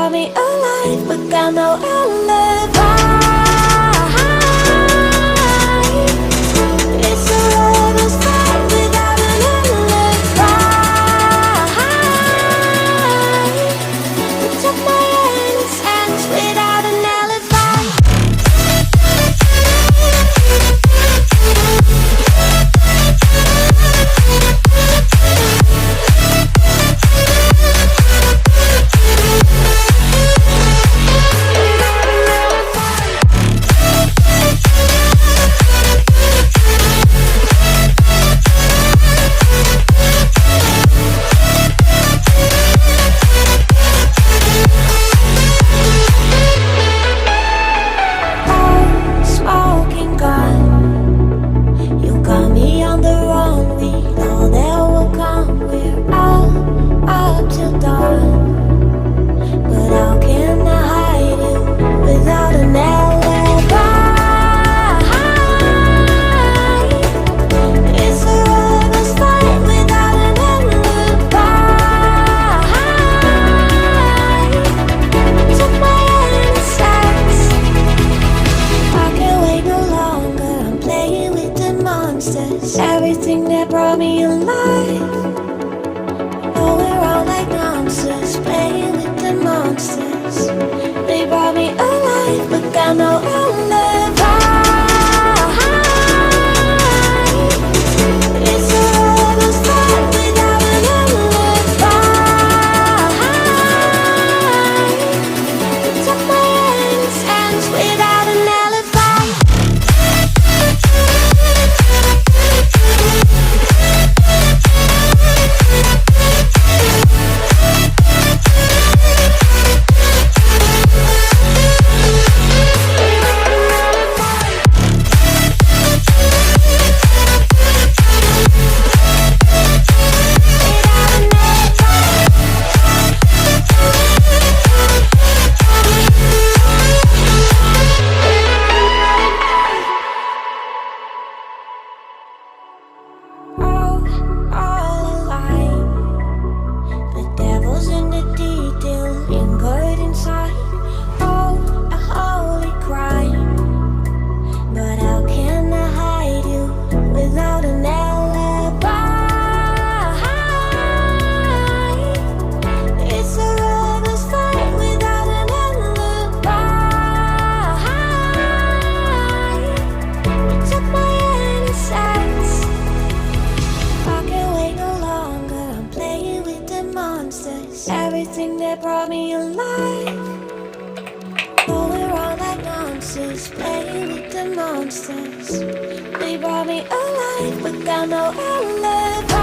brought me alive, but got no alibi. It's a lover's fight without an alibi. You took my innocence without an alibi. Everything that brought me alive. Oh, we're all like monsters, playing with the monsters. They brought me alive, but got no alibi. It's a lover's fight without an alibi. You took my innocence without an alibi. Everything that brought me alive. Oh, we're all like monsters, playing with the monsters. They brought me alive, but got no alibi.